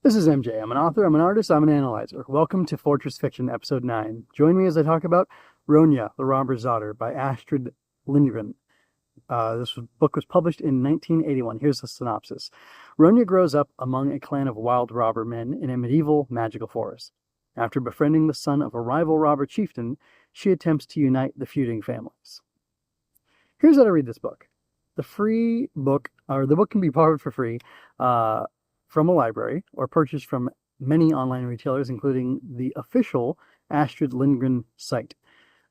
This is MJ. I'm an author, I'm an artist, I'm an analyzer. Welcome to Fortress Fiction, Episode 9. Join me as I talk about Ronia, the Robber's Daughter by Astrid Lindgren. This book was published in 1981. Here's the synopsis. Ronia grows up among a clan of wild robber men in a medieval magical forest. After befriending the son of a rival robber chieftain, she attempts to unite the feuding families. Here's how to read this book. The book can be borrowed for free from a library or purchased from many online retailers, including the official Astrid Lindgren site,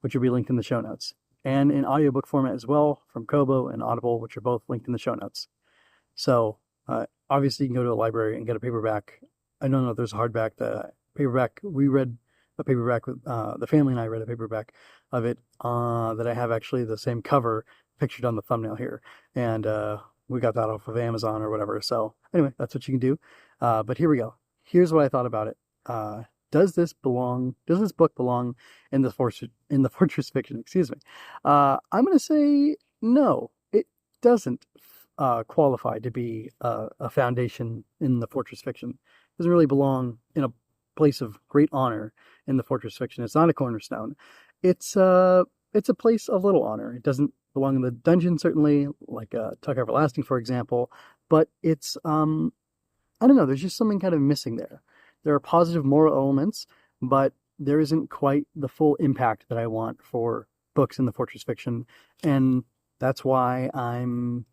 which will be linked in the show notes, and in audiobook format as well from Kobo and Audible, which are both linked in the show notes. So obviously you can go to a library and get a paperback. I don't know if there's a hardback. The paperback, we read a paperback with the family, and I read a paperback of it that I have actually the same cover pictured on the thumbnail here, and we got that off of Amazon or whatever. So anyway, that's what you can do. But here we go. Here's what I thought about it. Does this book belong in the Fortress Fiction? Excuse me. I'm going to say no. It doesn't qualify to be a foundation in the Fortress Fiction. It doesn't really belong in a place of great honor in the Fortress Fiction. It's not a cornerstone. It's a place of little honor. It doesn't belong in the dungeon, certainly, like Tuck Everlasting, for example. But it's, I don't know, there's just something kind of missing there. There are positive moral elements, but there isn't quite the full impact that I want for books in the Fortress Fiction. And that's why I'm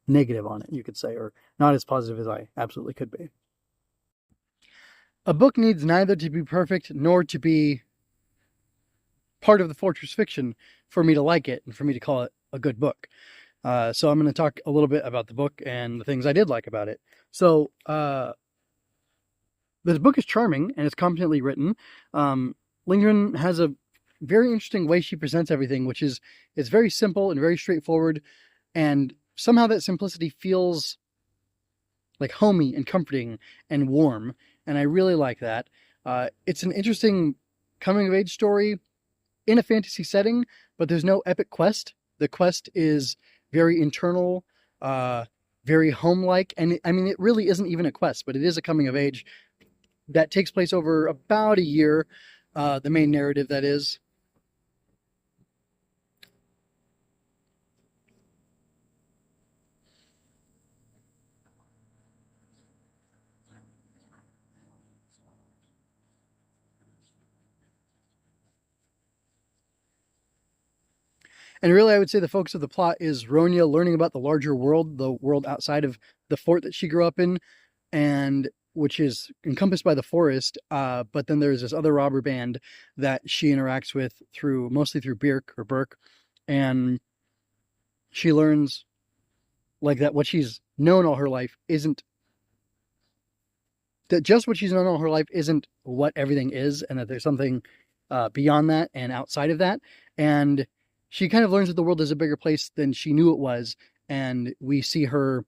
negative on it, you could say, or not as positive as I absolutely could be. A book needs neither to be perfect nor to be part of the Fortress Fiction for me to like it and for me to call it a good book. So I'm going to talk a little bit about the book and the things I did like about it. So this book is charming and it's competently written. Lindgren has a very interesting way she presents everything, which is it's very simple and very straightforward, and somehow that simplicity feels like homey and comforting and warm, and I really like that. It's an interesting coming-of-age story in a fantasy setting, but there's no epic quest. The quest is very internal, very home-like, and I mean, it really isn't even a quest, but it is a coming-of-age that takes place over about a year, the main narrative, that is. And really, I would say the focus of the plot is Ronia learning about the larger world, the world outside of the fort that she grew up in, and which is encompassed by the forest. But then there's this other robber band that she interacts with mostly through Burke, and she learns like that what she's known all her life isn't that just what she's known all her life isn't what everything is, and that there's something beyond that and outside of that. And she kind of learns that the world is a bigger place than she knew it was, and we see her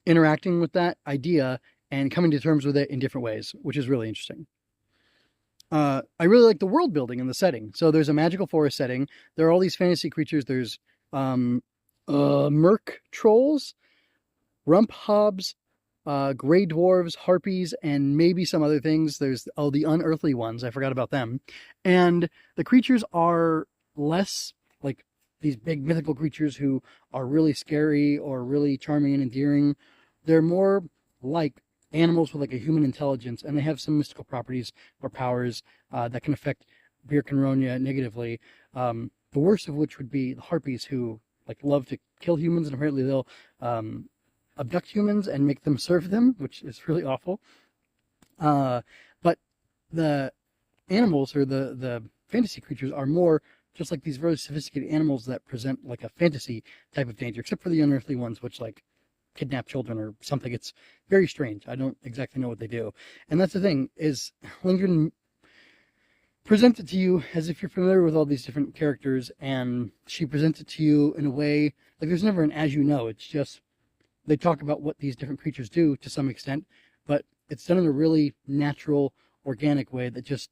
interacting with that idea and coming to terms with it in different ways, which is really interesting. I really like the world building and the setting. So there's a magical forest setting. There are all these fantasy creatures. There's merc trolls, rump hobs, gray dwarves, harpies, and maybe some other things. There's the unearthly ones. I forgot about them. And the creatures are less like these big mythical creatures who are really scary or really charming and endearing. They're more like animals with like a human intelligence, and they have some mystical properties or powers that can affect Birk and Ronia negatively. The worst of which would be the harpies, who like love to kill humans, and apparently they'll abduct humans and make them serve them, which is really awful. But the animals, or the fantasy creatures, are more just like these very sophisticated animals that present like a fantasy type of danger, except for the unearthly ones, which like kidnap children or something. It's very strange. I don't exactly know what they do. And that's the thing, is Lindgren presents it to you as if you're familiar with all these different characters, and she presents it to you in a way, like there's never an as you know. It's just, they talk about what these different creatures do to some extent, but it's done in a really natural, organic way that just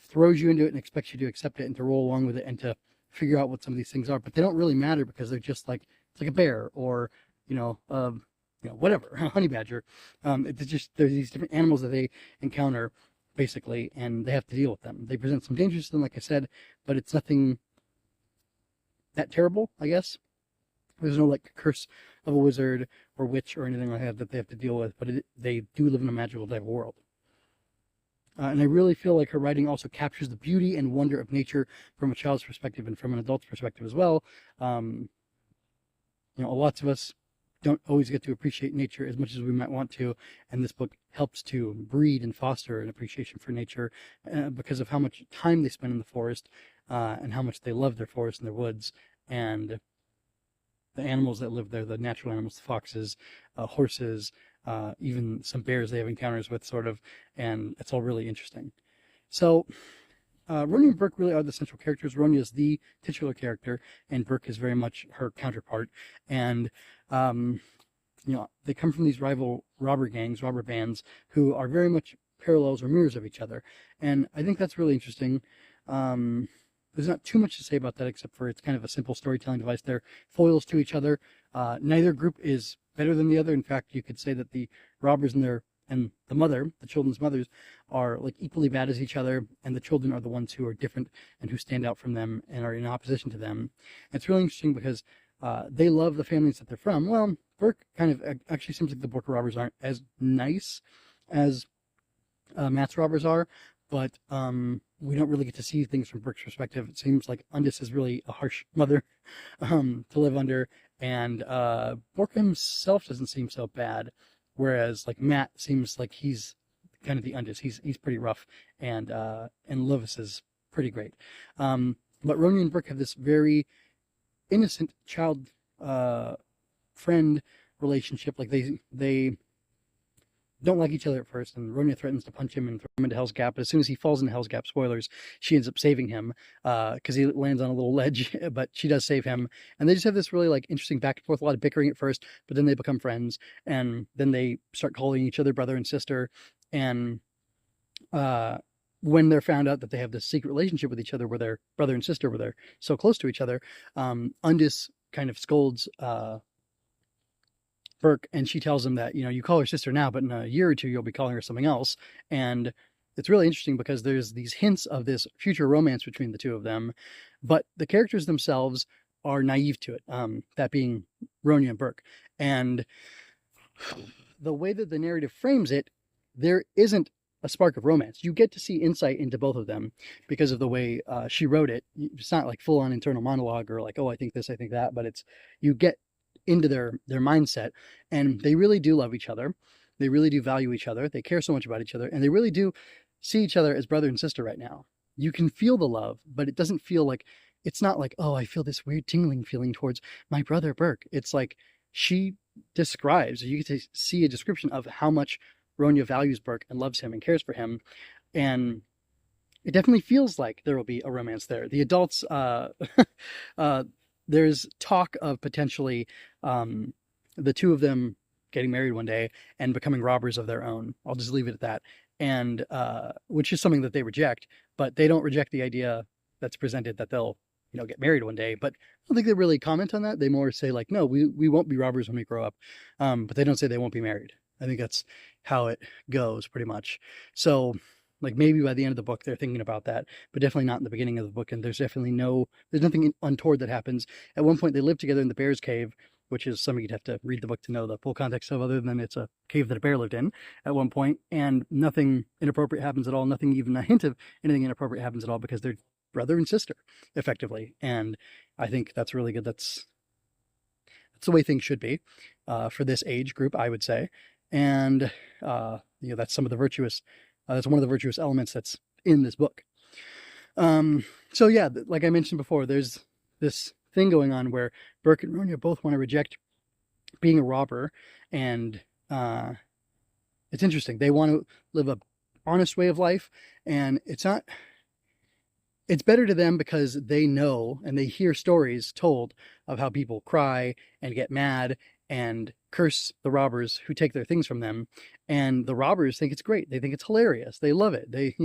throws you into it and expects you to accept it and to roll along with it and to figure out what some of these things are. But they don't really matter because they're just like, it's like a bear, or, you know, whatever, a honey badger. It's just, there's these different animals that they encounter, basically, and they have to deal with them. They present some dangers to them, like I said, but it's nothing that terrible, I guess. There's no like curse of a wizard or witch or anything like that they have to deal with, but they do live in a magical type of world. And I really feel like her writing also captures the beauty and wonder of nature from a child's perspective and from an adult's perspective as well. Lots of us don't always get to appreciate nature as much as we might want to, and this book helps to breed and foster an appreciation for nature because of how much time they spend in the forest and how much they love their forest and their woods and the animals that live there, the natural animals, the foxes, horses, even some bears they have encounters with, sort of, and it's all really interesting. So Ronia and Burke really are the central characters. Ronia is the titular character, and Burke is very much her counterpart. And they come from these rival robber gangs, robber bands, who are very much parallels or mirrors of each other. And I think that's really interesting. There's not too much to say about that, except for it's kind of a simple storytelling device. They're foils to each other. Neither group is better than the other. In fact, you could say that the robbers and the children's mothers, are like equally bad as each other, and the children are the ones who are different and who stand out from them and are in opposition to them. And it's really interesting because they love the families that they're from. Well, Burke kind of actually seems like the Border robbers aren't as nice as Matt's robbers are, but we don't really get to see things from Burke's perspective. It seems like Undis is really a harsh mother to live under, and Burke himself doesn't seem so bad, whereas like Matt seems like he's kind of the Undis. He's pretty rough, and Lovis is pretty great. But Ronia and Burke have this very innocent child friend relationship. Like they don't like each other at first, and Ronia threatens to punch him and throw him into Hell's Gap. But as soon as he falls into Hell's Gap, spoilers, she ends up saving him because he lands on a little ledge, but she does save him. And they just have this really like interesting back and forth, a lot of bickering at first, but then they become friends, and then they start calling each other brother and sister. And when they're found out that they have this secret relationship with each other, where they're brother and sister, where they're so close to each other, Undis kind of scolds Burke, and she tells him that, you call her sister now, but in a year or two, you'll be calling her something else. And it's really interesting because there's these hints of this future romance between the two of them, but the characters themselves are naive to it, that being Ronia and Burke. And the way that the narrative frames it, there isn't a spark of romance. You get to see insight into both of them because of the way she wrote it. It's not like full-on internal monologue or like, oh, I think this, I think that, but you get into their mindset, and they really do love each other. They really do value each other. They care so much about each other, and they really do see each other as brother and sister right now. You can feel the love, but it doesn't feel like, it's not like, oh, I feel this weird tingling feeling towards my brother Burke. It's like she describes, you get to see a description of how much Ronia values Burke and loves him and cares for him, and it definitely feels like there will be a romance there. The adults, there's talk of potentially the two of them getting married one day and becoming robbers of their own. I'll just leave it at that. And which is something that they reject, but they don't reject the idea that's presented that they'll, get married one day. But I don't think they really comment on that. They more say like, no, we won't be robbers when we grow up. But they don't say they won't be married. I think that's how it goes pretty much. So like maybe by the end of the book, they're thinking about that, but definitely not in the beginning of the book. And there's nothing untoward that happens. At one point, they live together in the bear's cave, which is something you'd have to read the book to know the full context of, other than it's a cave that a bear lived in at one point, and nothing inappropriate happens at all. Nothing, even a hint of anything inappropriate happens at all, because they're brother and sister, effectively. And I think that's really good. That's the way things should be for this age group, I would say. And that's some of the virtuous. That's one of the virtuous elements that's in this book. So yeah, like I mentioned before, there's this thing going on where Burke and Ronia both want to reject being a robber, and it's interesting. They want to live a honest way of life, and it's better to them because they know and they hear stories told of how people cry and get mad and curse the robbers who take their things from them, and the robbers think it's great. They think it's hilarious. They love it. They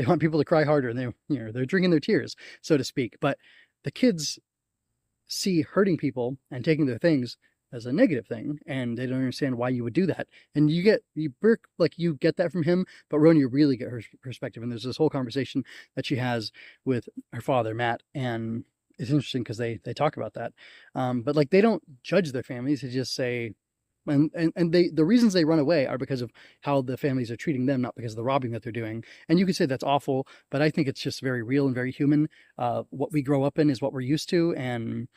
want people to cry harder, and they're drinking their tears, so to speak. But the kids see hurting people and taking their things as a negative thing, and they don't understand why you would do that. And you get that from him, but Ronia really get her perspective. And there's this whole conversation that she has with her father, Matt, and it's interesting because they talk about that. But like they don't judge their families; they just say, and the reasons they run away are because of how the families are treating them, not because of the robbing that they're doing. And you could say that's awful, but I think it's just very real and very human. What we grow up in is what we're used to, and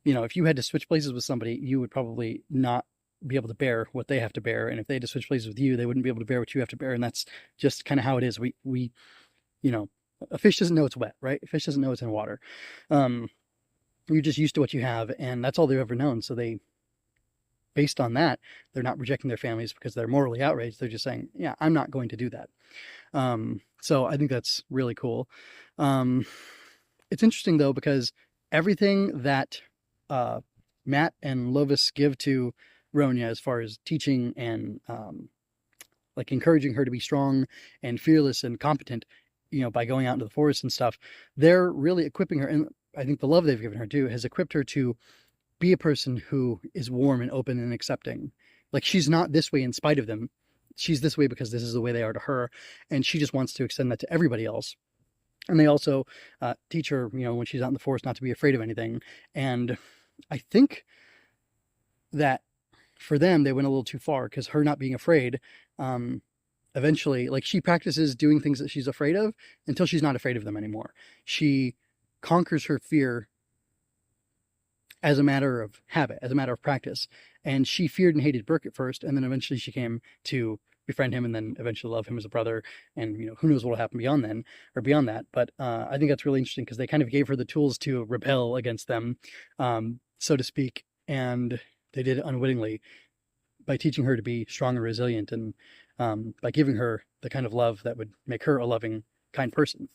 if you had to switch places with somebody, you would probably not be able to bear what they have to bear, and if they had to switch places with you, they wouldn't be able to bear what you have to bear. And that's just kind of how it is. We a fish doesn't know it's wet, right? A fish doesn't know it's in water. You're just used to what you have, and that's all they've ever known. So based on that, they're not rejecting their families because they're morally outraged. They're just saying, yeah, I'm not going to do that. So I think that's really cool. It's interesting though, because everything that Matt and Lovis give to Ronia as far as teaching and like encouraging her to be strong and fearless and competent, by going out into the forest and stuff, they're really equipping her. And I think the love they've given her too has equipped her to be a person who is warm and open and accepting. Like she's not this way in spite of them. She's this way because this is the way they are to her. And she just wants to extend that to everybody else. And they also teach her, when she's out in the forest, not to be afraid of anything. And I think that for them, they went a little too far, because her not being afraid, eventually, like she practices doing things that she's afraid of until she's not afraid of them anymore. She conquers her fear as a matter of habit, as a matter of practice. And she feared and hated Burke at first, and then eventually she came to befriend him and then eventually love him as a brother. And, who knows what will happen beyond then or beyond that. But I think that's really interesting because they kind of gave her the tools to rebel against them, so to speak. And they did it unwittingly by teaching her to be strong and resilient, and by giving her the kind of love that would make her a loving, kind person.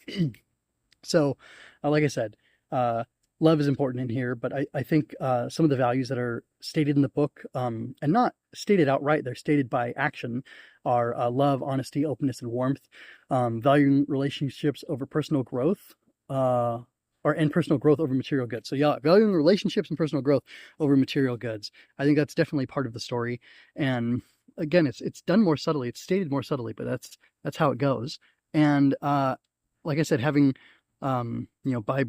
So, like I said, love is important in here, but I think some of the values that are stated in the book, and not stated outright, they're stated by action, are love, honesty, openness, and warmth, valuing relationships over personal growth, and personal growth over material goods. So yeah, valuing relationships and personal growth over material goods. I think that's definitely part of the story. And again, it's done more subtly. It's stated more subtly, but that's how it goes. And like I said, having by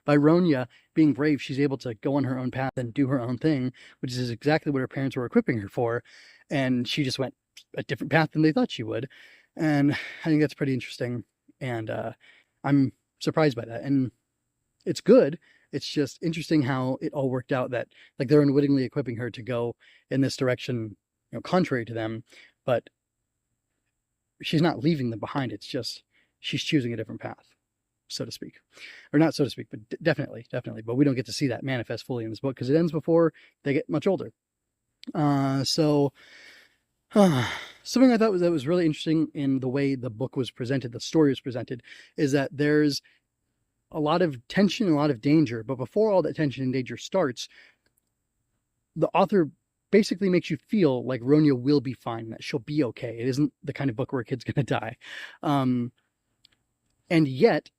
Ronia being brave, she's able to go on her own path and do her own thing, which is exactly what her parents were equipping her for. And she just went a different path than they thought she would. And I think that's pretty interesting. And I'm surprised by that. And it's good. It's just interesting how it all worked out, that like they're unwittingly equipping her to go in this direction, contrary to them, but she's not leaving them behind. It's just she's choosing a different path, so to speak. Or not so to speak, but definitely. But we don't get to see that manifest fully in this book because it ends before they get much older. Something I thought was really interesting in the way the book was presented, the story was presented, is that there's a lot of tension and a lot of danger. But before all that tension and danger starts, the author basically makes you feel like Ronia will be fine, that she'll be okay. It isn't the kind of book where a kid's going to die. And yet,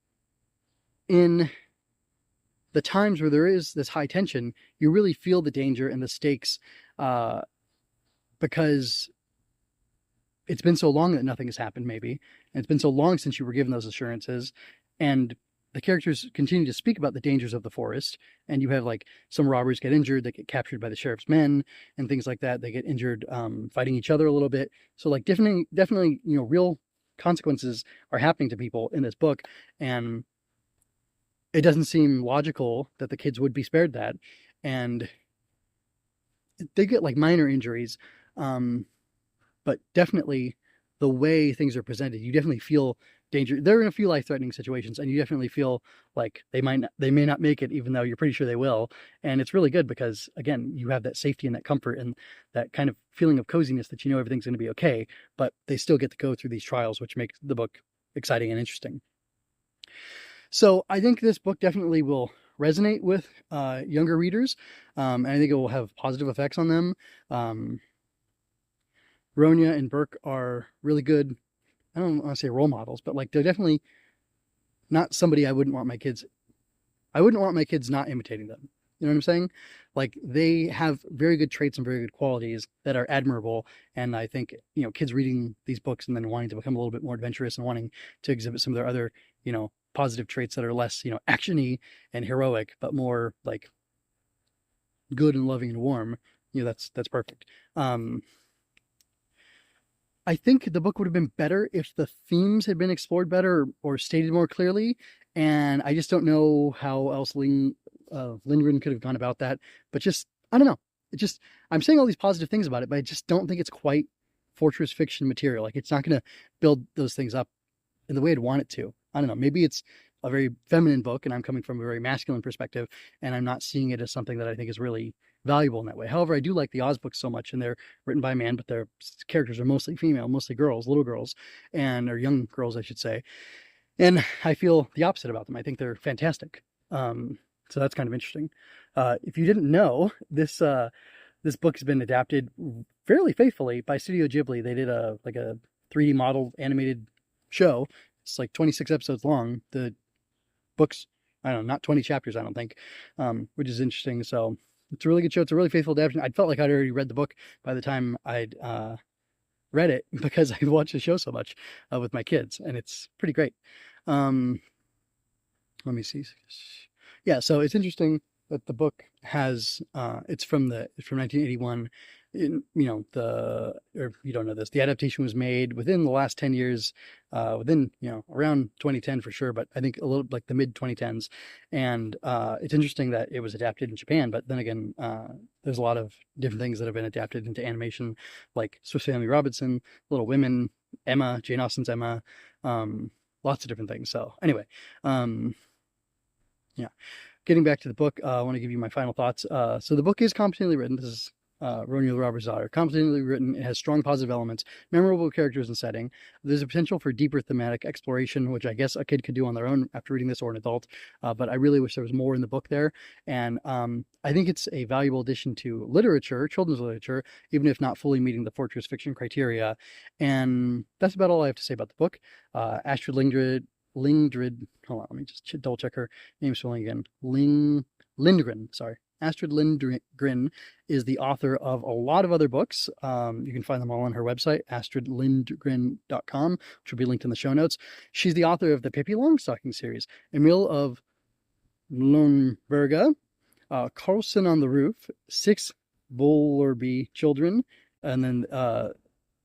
in the times where there is this high tension, you really feel the danger and the stakes, because it's been so long that nothing has happened, maybe. And it's been so long since you were given those assurances. And the characters continue to speak about the dangers of the forest. And you have like some robbers get injured, they get captured by the sheriff's men and things like that. They get injured fighting each other a little bit. So like definitely, real consequences are happening to people in this book. And it doesn't seem logical that the kids would be spared that. And they get like minor injuries. But definitely the way things are presented, you definitely feel danger. They're in a few life-threatening situations, and you definitely feel like they may not make it, even though you're pretty sure they will. And it's really good because, again, you have that safety and that comfort and that kind of feeling of coziness that everything's going to be okay, but they still get to go through these trials, which makes the book exciting and interesting. So I think this book definitely will resonate with younger readers, and I think it will have positive effects on them. Ronia and Burke are really good, I don't want to say role models, but like they're definitely not somebody I wouldn't want my kids not imitating them. You know what I'm saying? Like, they have very good traits and very good qualities that are admirable. And I think, kids reading these books and then wanting to become a little bit more adventurous and wanting to exhibit some of their other, positive traits that are less, actiony and heroic, but more like good and loving and warm, that's perfect. I think the book would have been better if the themes had been explored better or stated more clearly. And I just don't know how else Lindgren could have gone about that. But just, I don't know. I'm saying all these positive things about it, but I just don't think it's quite fortress fiction material. Like, it's not going to build those things up in the way I'd want it to. I don't know. Maybe it's a very feminine book and I'm coming from a very masculine perspective and I'm not seeing it as something that I think is really valuable in that way. However, I do like the Oz books so much, and they're written by a man, but their characters are mostly female, mostly girls, little girls, or young girls, I should say. And I feel the opposite about them. I think they're fantastic. So that's kind of interesting. If you didn't know, this book has been adapted fairly faithfully by Studio Ghibli. They did a 3D model animated show. It's like 26 episodes long. The book's, I don't know, not 20 chapters, I don't think, which is interesting. So it's a really good show. It's a really faithful adaptation. I felt like I'd already read the book by the time I'd read it because I watched the show so much with my kids, and it's pretty great. Let me see. Yeah, so it's interesting that the book has it's from 1981. You don't know this. The adaptation was made within the last 10 years, within, around 2010 for sure, but I think a little like the mid 2010s. And it's interesting that it was adapted in Japan, but then again, there's a lot of different things that have been adapted into animation, like Swiss Family Robinson, Little Women, Emma, Jane Austen's Emma, lots of different things. So anyway, yeah. Getting back to the book, I want to give you my final thoughts. So the book is competently written. This is Ronia the Robber's Daughter. Competently written. It has strong positive elements, memorable characters and setting. There's a potential for deeper thematic exploration, which I guess a kid could do on their own after reading this, or an adult. But I really wish there was more in the book there. And I think it's a valuable addition to literature, children's literature, even if not fully meeting the fortress fiction criteria. And that's about all I have to say about the book. Astrid Lindgren, hold on, let me just double check her name spelling again. Lindgren, sorry. Astrid Lindgren is the author of a lot of other books. You can find them all on her website, astridlindgren.com, which will be linked in the show notes. She's the author of the Pippi Longstocking series, Emil of Lönneberga, Carlson on the Roof, 6 Bullerby Children, and then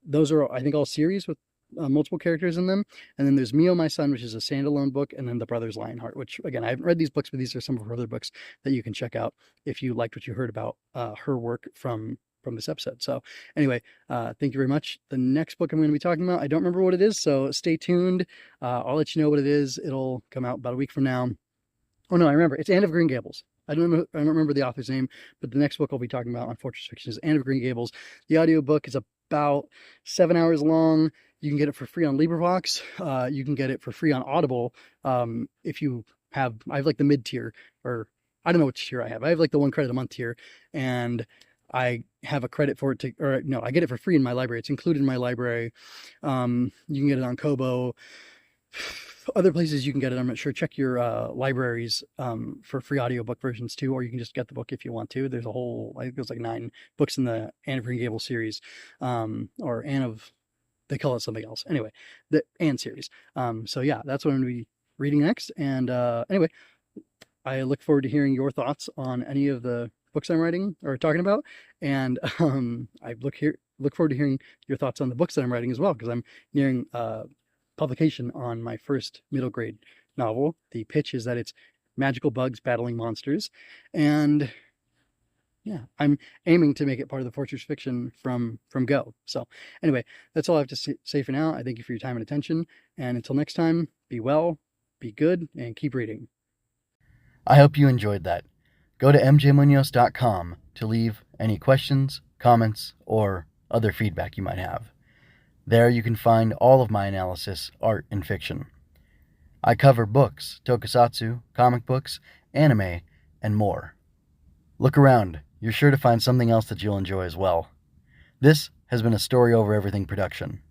those are, I think, all series with multiple characters in them. And then there's Mio, My Son, which is a standalone book, and then The Brothers Lionheart, which, again, I haven't read these books, but these are some of her other books that you can check out if you liked what you heard about her work from this episode. So anyway, thank you very much. The next book I'm going to be talking about, I don't remember what it is, so stay tuned. I'll let you know what it is. It'll come out about a week from now. Oh no, I remember. It's Anne of Green Gables. I don't remember the author's name, but the next book I'll be talking about on Fortress Fiction is Anne of Green Gables. The audiobook is about 7 hours long. You can get it for free on LibriVox. You can get it for free on Audible. If you have, I have like the mid tier, or I don't know which tier I have. I have like the 1 credit a month tier, and I have a credit for it to, or no, I get it for free in my library. It's included in my library. You can get it on Kobo. Other places you can get it, I'm not sure. Check your libraries for free audiobook versions too, or you can just get the book if you want to. There's a whole, I think there's like 9 books in the Anne of Green Gables series, or Anne of, they call it something else. Anyway, the Anne series. So yeah, that's what I'm going to be reading next. And anyway, I look forward to hearing your thoughts on any of the books I'm writing or talking about. And I look forward to hearing your thoughts on the books that I'm writing as well, because I'm nearing publication on my first middle grade novel. The pitch is that it's magical bugs battling monsters, and yeah, I'm aiming to make it part of the Fortress Fiction from go. So anyway, that's all I have to say for now. I thank you for your time and attention, and until next time, be well, be good, and keep reading. I hope you enjoyed that. Go to mjmunoz.com to leave any questions, comments, or other feedback you might have. There you can find all of my analysis, art, and fiction. I cover books, tokusatsu, comic books, anime, and more. Look around. You're sure to find something else that you'll enjoy as well. This has been a Story Over Everything production.